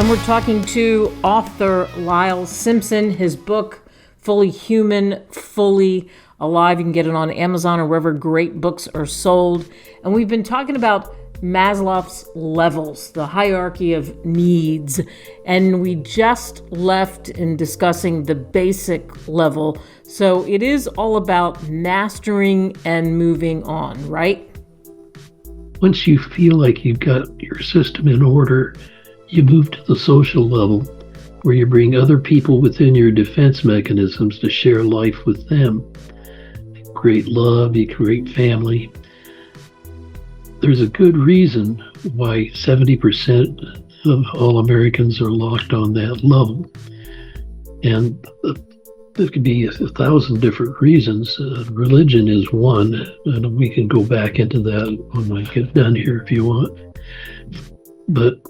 And we're talking to author Lyle Simpson. His book, Fully Human, Fully Alive. You can get it on Amazon or wherever great books are sold. And we've been talking about Maslow's levels, the hierarchy of needs. And we just left in discussing the basic level. So it is all about mastering and moving on, right? Once you feel like you've got your system in order, you move to the social level, where you bring other people within your defense mechanisms to share life with them. You create love, you create family. There's a good reason why 70% of all Americans are locked on that level. And there could be 1,000 different reasons. Religion is one, and we can go back into that when I get done here if you want. But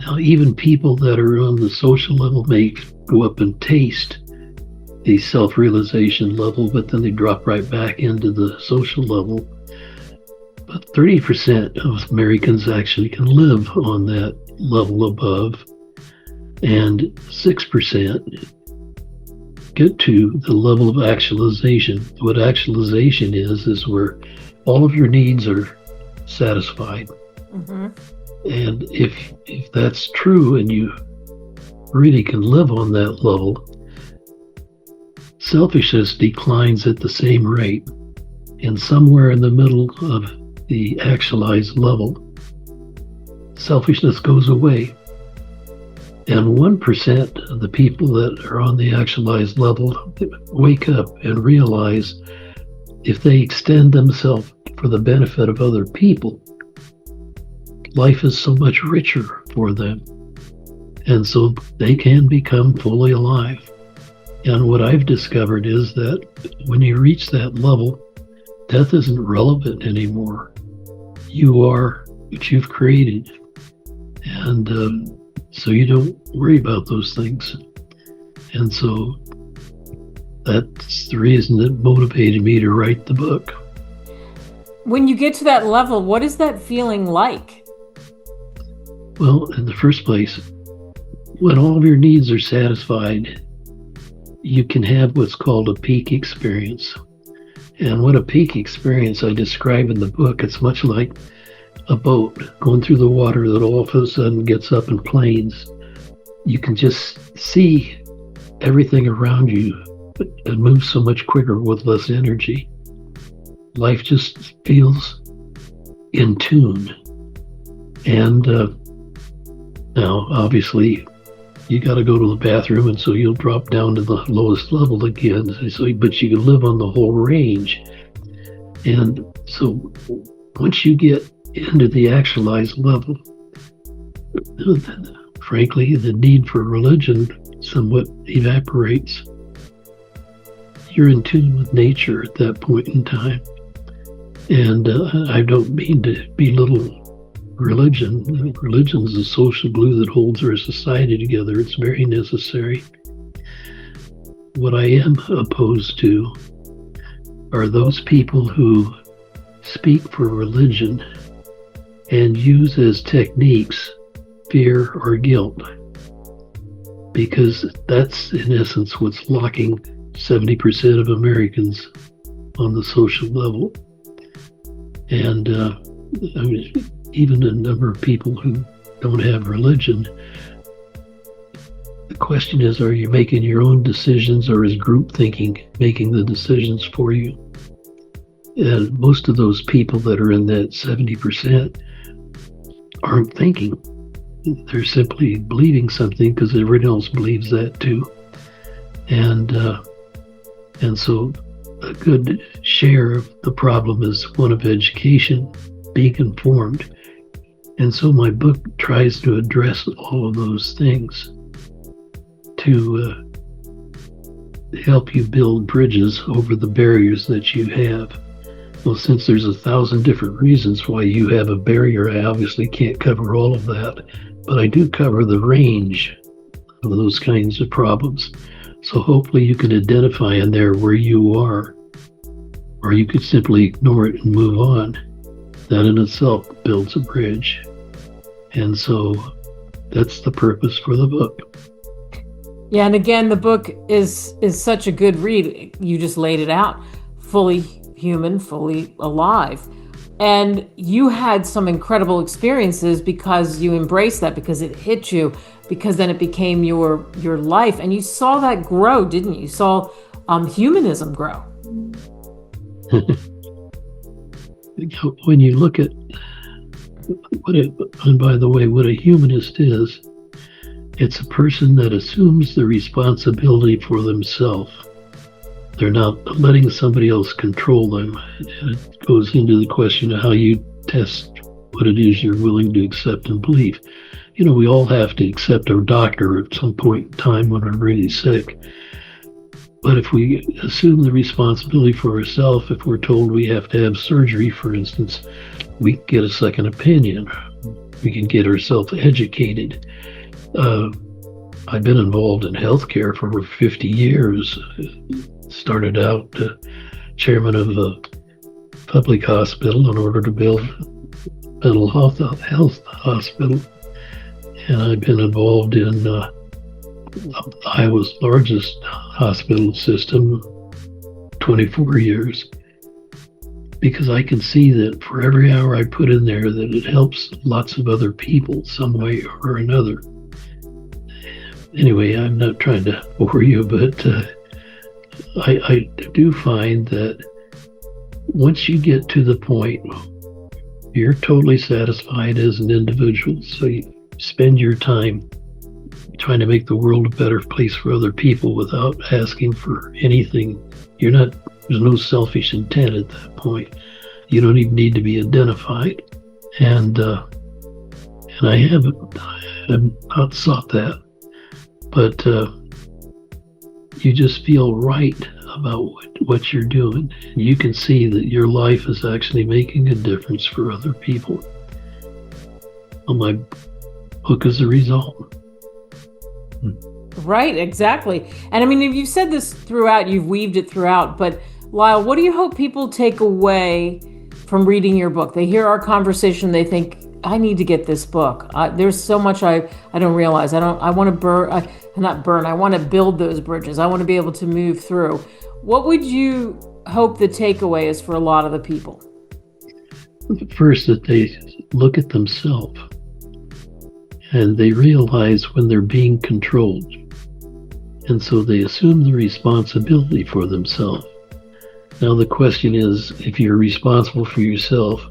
now even people that are on the social level may go up and taste the self-realization level, but then they drop right back into the social level. But 30% of Americans actually can live on that level above, and 6% get to the level of actualization. What actualization is where all of your needs are satisfied. Mm-hmm. And if that's true and you really can live on that level, selfishness declines at the same rate. And somewhere in the middle of the actualized level, selfishness goes away. And 1% of the people that are on the actualized level wake up and realize if they extend themselves for the benefit of other people, life is so much richer for them. And so they can become fully alive. And what I've discovered is that when you reach that level, death isn't relevant anymore. You are what you've created. And so you don't worry about those things. And so that's the reason that motivated me to write the book. When you get to that level, what is that feeling like? Well, in the first place, when all of your needs are satisfied, you can have what's called a peak experience. And what a peak experience I describe in the book, it's much like a boat going through the water that all of a sudden gets up in planes. You can just see everything around you and move so much quicker with less energy. Life just feels in tune. And now, obviously, you got to go to the bathroom, and so you'll drop down to the lowest level again. But you can live on the whole range. And so once you get into the actualized level, frankly, the need for religion somewhat evaporates. You're in tune with nature at that point in time. And I don't mean to belittle religion. Religion is the social glue that holds our society together. It's very necessary. What I am opposed to are those people who speak for religion and use as techniques fear or guilt, because that's in essence what's locking 70% of Americans on the social level. And even a number of people who don't have religion, the question is, are you making your own decisions, or is group thinking making the decisions for you? And most of those people that are in that 70% aren't thinking. They're simply believing something because everyone else believes that too. And so a good share of the problem is one of education, being informed. And so my book tries to address all of those things to help you build bridges over the barriers that you have. Well, since there's 1,000 different reasons why you have a barrier, I obviously can't cover all of that, but I do cover the range of those kinds of problems. So hopefully you can identify in there where you are, or you could simply ignore it and move on. That in itself builds a bridge. And so that's the purpose for the book. Yeah, and again, the book is such a good read. You just laid it out. Fully human, fully alive. And you had some incredible experiences because you embraced that, because it hit you, because then it became your life. And you saw that grow, didn't you? You saw humanism grow. When you look at and by the way, what a humanist is, it's a person that assumes the responsibility for themselves. They're not letting somebody else control them. And it goes into the question of how you test what it is you're willing to accept and believe. You know, we all have to accept our doctor at some point in time when we're really sick. But if we assume the responsibility for ourselves, if we're told we have to have surgery, for instance, we can get a second opinion. We can get ourselves educated. I've been involved in healthcare for over 50 years. Started out chairman of a public hospital in order to build a mental health hospital. And I've been involved in Iowa's largest hospital system, 24 years, because I can see that for every hour I put in there that it helps lots of other people some way or another. Anyway, I'm not trying to bore you, but I do find that once you get to the point you're totally satisfied as an individual, so you spend your time trying to make the world a better place for other people without asking for anything. There's no selfish intent at that point. You don't even need to be identified. And I have not sought that, but you just feel right about what you're doing. And you can see that your life is actually making a difference for other people. Well, my book is a result. Right, exactly. And I mean, you've said this throughout, you've weaved it throughout, but Lyle, what do you hope people take away from reading your book? They hear our conversation, they think, I need to get this book. There's so much I don't realize. I want to build those bridges. I want to be able to move through. What would you hope the takeaway is for a lot of the people? First, that they look at themselves and they realize when they're being controlled. And so they assume the responsibility for themselves. Now the question is, if you're responsible for yourself,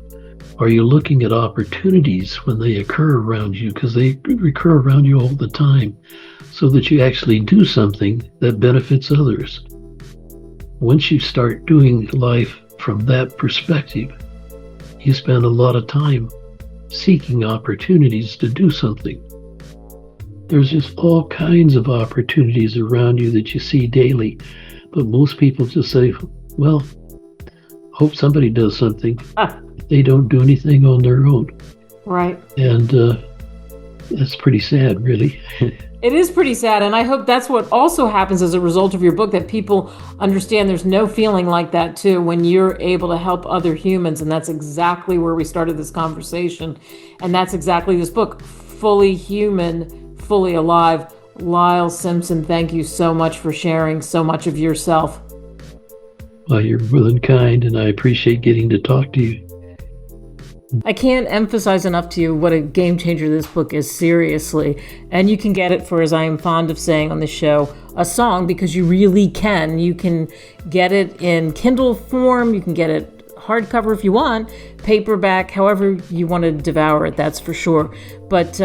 are you looking at opportunities when they occur around you? Because they occur around you all the time, so that you actually do something that benefits others. Once you start doing life from that perspective, you spend a lot of time seeking opportunities to do something. There's just all kinds of opportunities around you that you see daily, but most people just say, well, hope somebody does something. They don't do anything on their own. Right. And that's pretty sad, really. It is pretty sad, and I hope that's what also happens as a result of your book, that people understand there's no feeling like that too when you're able to help other humans, and that's exactly where we started this conversation, and that's exactly this book, Fully Human, Fully Alive. Lyle Simpson, thank you so much for sharing so much of yourself. Well, you're more than kind, and I appreciate getting to talk to you. I can't emphasize enough to you what a game changer this book is, seriously. And you can get it for, as I am fond of saying on the show, a song, because you really can. You can get it in Kindle form, you can get it hardcover if you want, paperback, however you want to devour it, that's for sure. But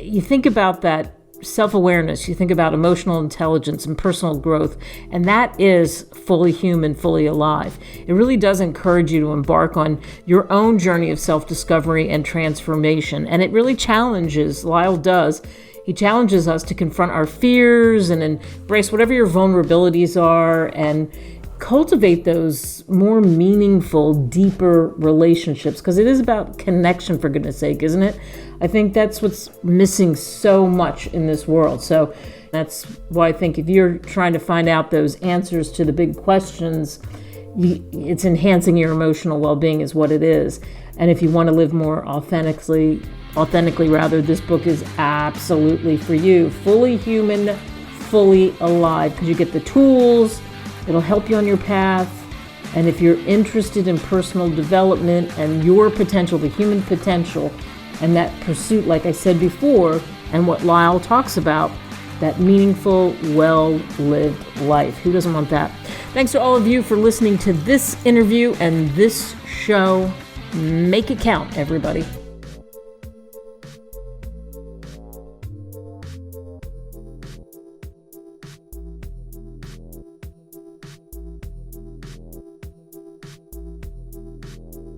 you think about that self-awareness, you think about emotional intelligence and personal growth, and that is Fully Human, Fully Alive. It really does encourage you to embark on your own journey of self-discovery and transformation, and it really challenges, Lyle does, he challenges us to confront our fears and embrace whatever your vulnerabilities are and cultivate those more meaningful, deeper relationships, because it is about connection, for goodness sake, isn't it? I think that's what's missing so much in this world. So that's why I think if you're trying to find out those answers to the big questions, it's enhancing your emotional well-being is what it is. And if you want to live more authentically, authentically rather, this book is absolutely for you. Fully human, fully alive, because you get the tools. It'll help you on your path. And if you're interested in personal development and your potential, the human potential, and that pursuit, like I said before, and what Lyle talks about, that meaningful, well-lived life. Who doesn't want that? Thanks to all of you for listening to this interview and this show. Make it count, everybody.